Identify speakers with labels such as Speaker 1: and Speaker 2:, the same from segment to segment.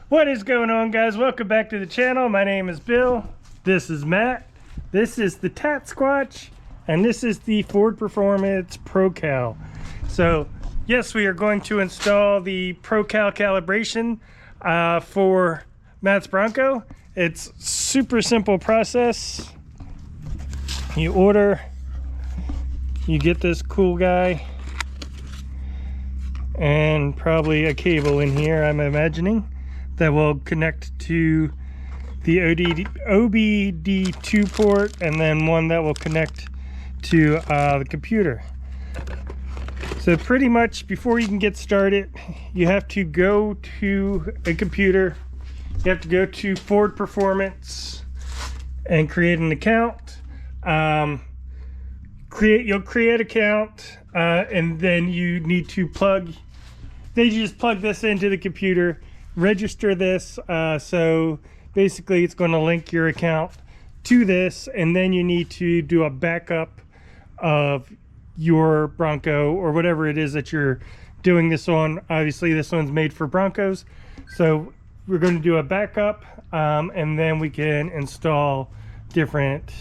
Speaker 1: What is going on, guys? Welcome back to the channel. My name is Bill. This is Matt. This is the Tatsquatch, and this is the Ford Performance Pro Cal. So yes, we are going to install the Procal calibration for Matt's Bronco. It's super simple process. You order, you get this cool guy, and probably a cable in here, I'm imagining, that will connect to the OBD2 port, and then one that will connect to the computer. So pretty much before you can get started, you have to go to a computer. You have to go to Ford Performance and create an account. You'll create an account, and then you need to you just plug this into the computer, register this. So basically it's going to link your account to this, and then you need to do a backup of your Bronco or whatever it is that you're doing this on. Obviously this one's made for Broncos, so we're going to do a backup, and then we can install different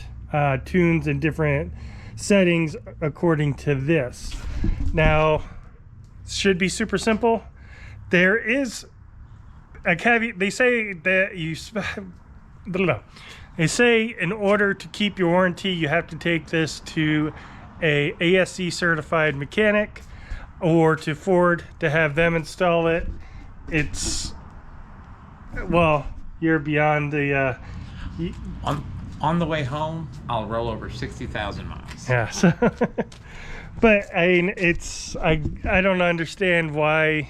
Speaker 1: tunes and different settings according to this. Now, should be super simple. There is a caveat. They say that they say in order to keep your warranty, you have to take this to a ASE certified mechanic or to Ford to have them install it. It's, well, you're beyond the
Speaker 2: on the way home, I'll roll over 60,000 miles.
Speaker 1: Yeah, so but I mean, I don't understand why.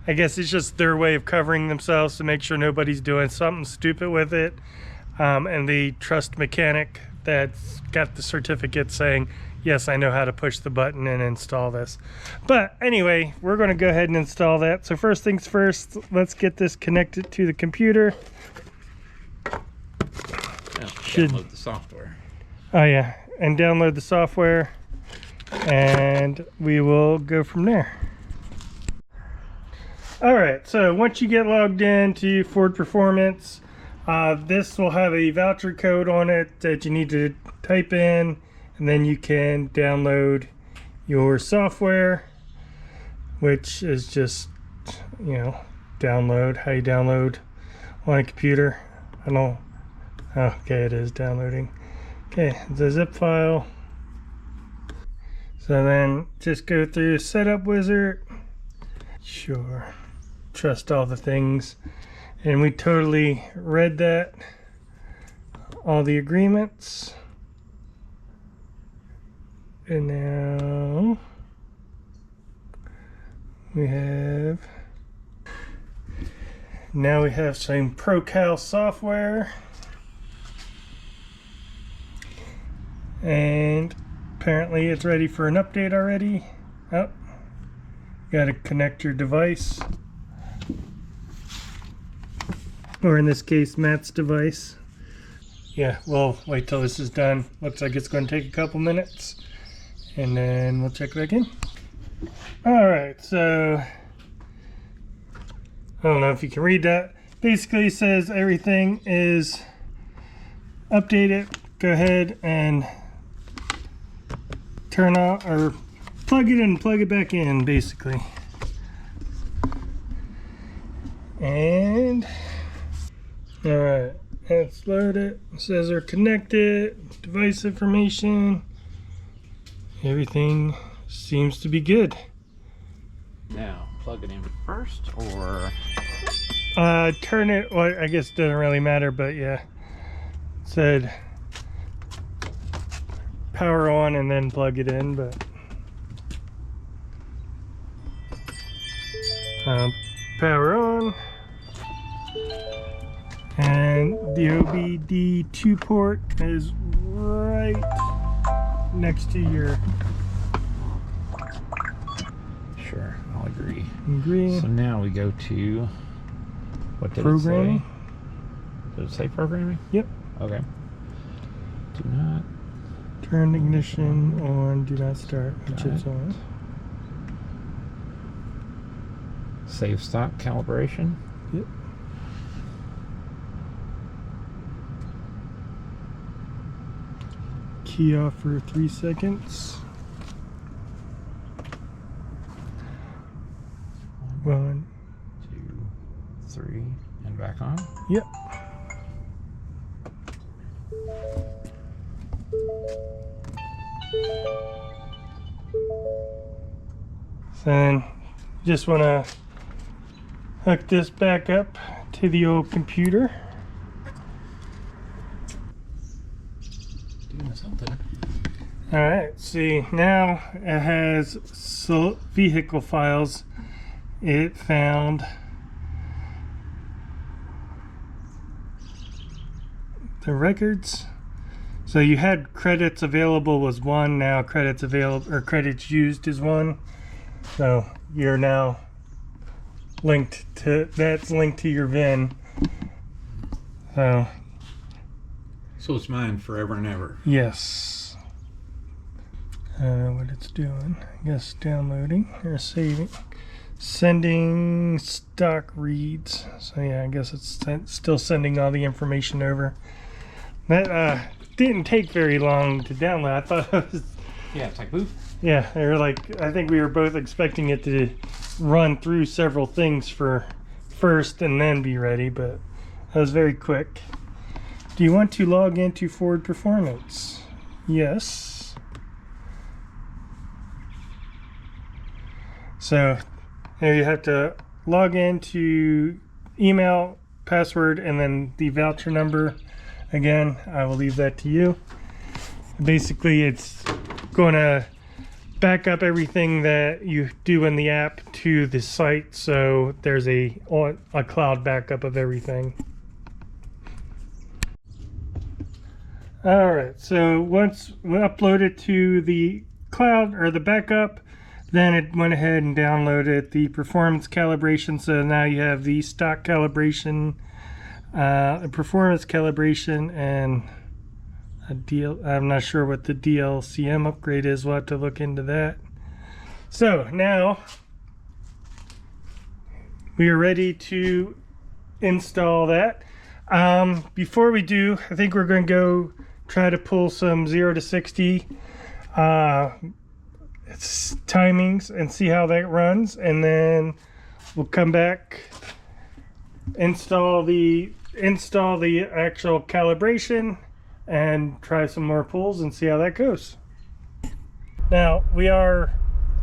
Speaker 1: I guess it's just their way of covering themselves to make sure nobody's doing something stupid with it, and they trust mechanic that's got the certificate saying, yes, I know how to push the button and install this. But anyway, we're going to go ahead and install that. So first things first, let's get this connected to the computer.
Speaker 2: Download the software.
Speaker 1: Oh yeah, and download the software, and we will go from there. All right, so once you get logged into Ford Performance, this will have a voucher code on it that you need to type in, and then you can download your software, which is just, download, how you download on a computer. Okay, it is downloading. Okay, it's a zip file. So then just go through Setup Wizard. Sure. Trust all the things. And we totally read that. All the agreements. And now we have some Procal software. And apparently it's ready for an update already. Oh, got to connect your device, or in this case Matt's device. Yeah, we'll wait till this is done. Looks like it's going to take a couple minutes, and then we'll check back in. Alright, so I don't know if you can read that. Basically it says everything is updated. Go ahead and turn on, or plug it in and plug it back in, basically. And all right, let's load it. It says they're connected, device information, everything seems to be good.
Speaker 2: Now plug it in first, or
Speaker 1: turn it, well, I guess it doesn't really matter, but yeah, it said power on and then plug it in, but power on, and the OBD2 port is right next to your.
Speaker 2: Sure, I'll agree.
Speaker 1: So
Speaker 2: now we go to, what did
Speaker 1: programming.
Speaker 2: it say? Did it say programming?
Speaker 1: Yep.
Speaker 2: Okay. Do not
Speaker 1: turn ignition on, do not start, which is on.
Speaker 2: Save stock calibration.
Speaker 1: Yep. key off for 3 seconds. 1,
Speaker 2: 2, 3, and back on.
Speaker 1: Yep. So then just want to hook this back up to the old computer.
Speaker 2: Doing something.
Speaker 1: Alright, see, now it has vehicle files. It found the records. So you had credits available was 1, now credits available or credits used is 1. So you're now linked to, that's linked to your VIN. So
Speaker 2: it's mine forever and ever.
Speaker 1: yes. I don't know what it's doing. I guess downloading or saving. Sending stock reads. So yeah, I guess it's still sending all the information over. That didn't take very long to download. I thought it was...
Speaker 2: Yeah, it's like, boop.
Speaker 1: Yeah, they were like, I think we were both expecting it to run through several things first and then be ready, but that was very quick. Do you want to log into Ford Performance? Yes. So here you have to log into email, password, and then the voucher number. Again, I will leave that to you. Basically, it's going to back up everything that you do in the app to the site, so there's a cloud backup of everything. All right, so once we upload it to the cloud or the backup, then it went ahead and downloaded the performance calibration. So now you have the stock calibration, a performance calibration, and a deal. I'm not sure what the DLCM upgrade is. We'll have to look into that. So now we are ready to install that. Before we do, I think we're going to go try to pull some 0 to 60 timings and see how that runs, and then we'll come back, install the actual calibration, and try some more pulls and see how that goes. Now we are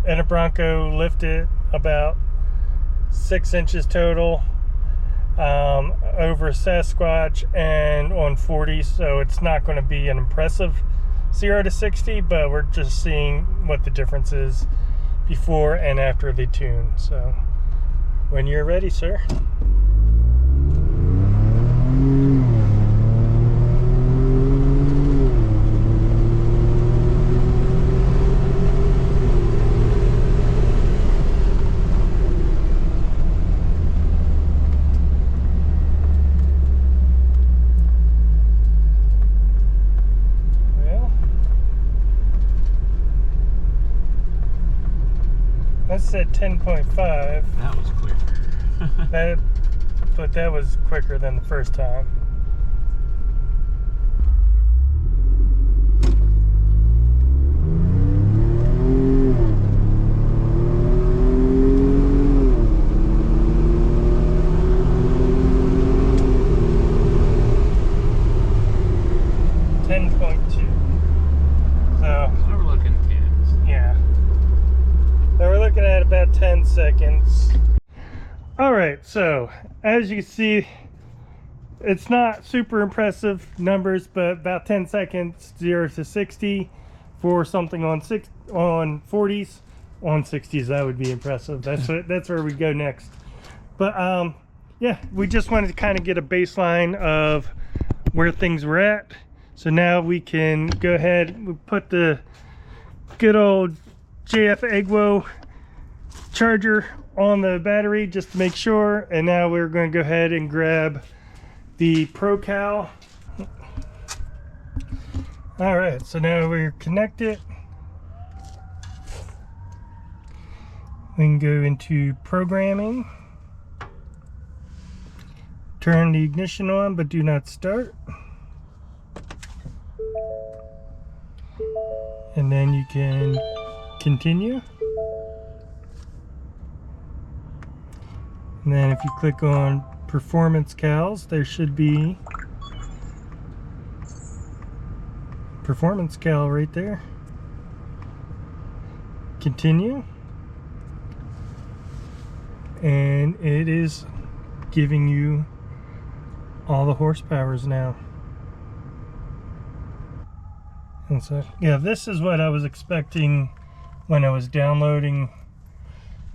Speaker 1: in a Bronco, lifted about 6 inches total, over Tatsquatch and on 40, so it's not going to be an impressive 0 to 60, but we're just seeing what the difference is before and after the tune. So when you're ready, sir. That said 10.5.
Speaker 2: That was quick.
Speaker 1: But that was quicker than the first time. About 10 seconds. Alright, so as you can see, it's not super impressive numbers, but about 10 seconds 0 to 60 for something on 40s. On 60s, that would be impressive. That's where we go next. But yeah, we just wanted to kind of get a baseline of where things were at. So now we can go ahead and put the good old JF Egwo charger on the battery just to make sure, and now we're going to go ahead and grab the Procal. All right, so now we're connected. We can go into programming, turn the ignition on but do not start. and then you can continue. And then if you click on performance cals, there should be performance cal right there. Continue. And it is giving you all the horsepowers now. And so, yeah, this is what I was expecting when I was downloading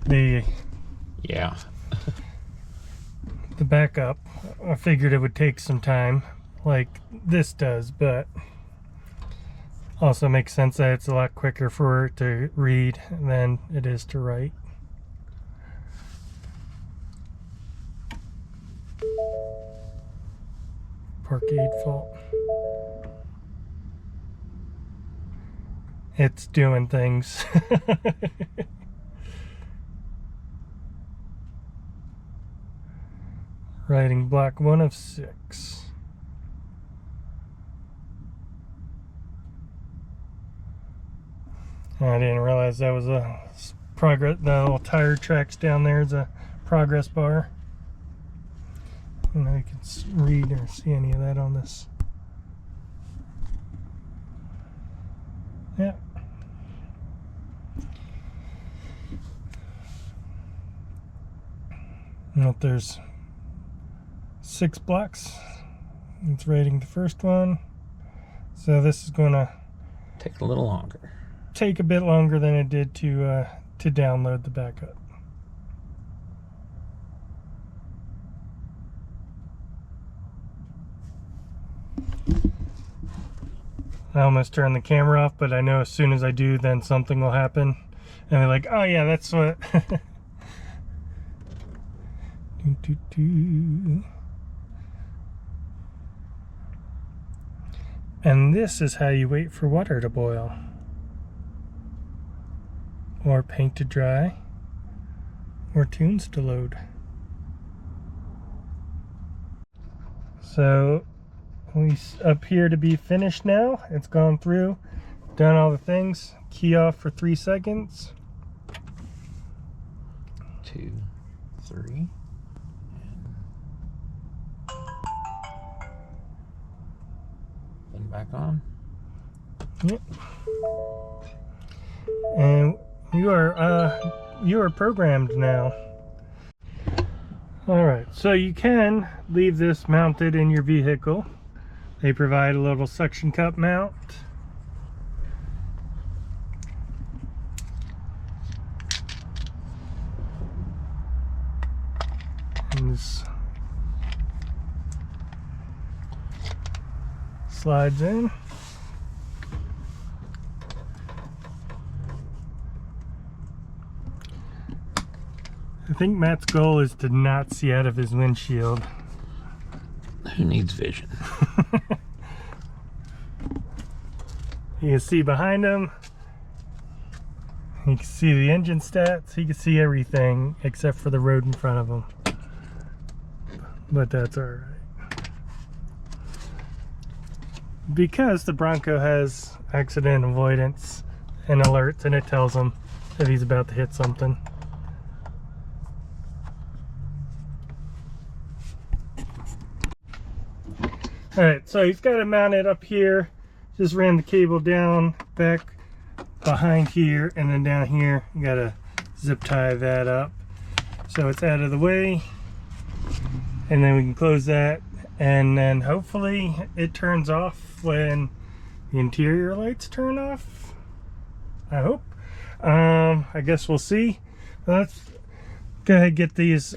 Speaker 1: the the backup. I figured it would take some time like this does, but also makes sense that it's a lot quicker for it to read than it is to write. Parkade fault. It's doing things. Writing block 1 of 6. I didn't realize that was a progress. The little tire tracks down there is a progress bar. I don't know if you can read or see any of that on this. Yeah. Note there's 6 blocks. It's rating the first one. So this is going to
Speaker 2: take a little longer.
Speaker 1: Take a bit longer than it did to download the backup. I almost turned the camera off, but I know as soon as I do, then something will happen. And they're like, oh yeah, that's what. And this is how you wait for water to boil. Or paint to dry. Or tunes to load. So we up here to be finished now. It's gone through, done all the things. Key off for 3 seconds.
Speaker 2: 2, 3. Then back on.
Speaker 1: Yep. And you are programmed now. All right, so you can leave this mounted in your vehicle. They provide a little suction cup mount. And this slides in. I think Matt's goal is to not see out of his windshield.
Speaker 2: Who needs vision?
Speaker 1: You can see behind him. You can see the engine stats. He can see everything except for the road in front of him. But that's alright. Because the Bronco has accident avoidance and alerts, and it tells him that he's about to hit something. Alright, so he's got it mounted up here. Just ran the cable down, back behind here, and then down here. You gotta zip tie that up so it's out of the way. And then we can close that, and then hopefully it turns off when the interior lights turn off. I hope. I guess we'll see. Let's go ahead and get these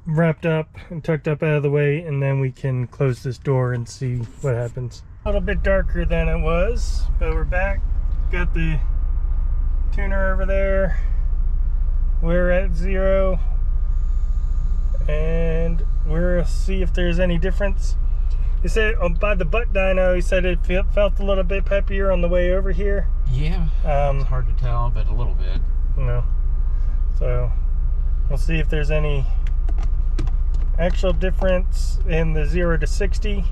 Speaker 1: wrapped up and tucked up out of the way, and then we can close this door and see what happens. A little bit darker than it was, but we're back. Got the tuner over there. We're at 0, and we'll see if there's any difference. He said by the butt dyno, he said it felt a little bit peppier on the way over here.
Speaker 2: Yeah, it's hard to tell, but a little bit.
Speaker 1: You know, so we'll see if there's any actual difference in the 0 to 60.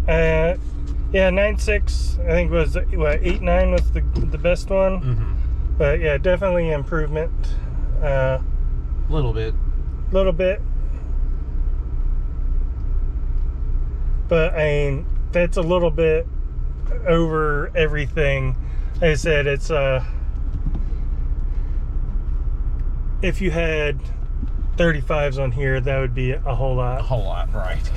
Speaker 1: Yeah, 9.6 I think was what 8.9 was the best one. But yeah, definitely improvement.
Speaker 3: Little bit.
Speaker 1: Little bit. But I mean, that's a little bit over everything. Like I said, it's if you had 35s on here, that would be a whole lot.
Speaker 3: A whole lot, right.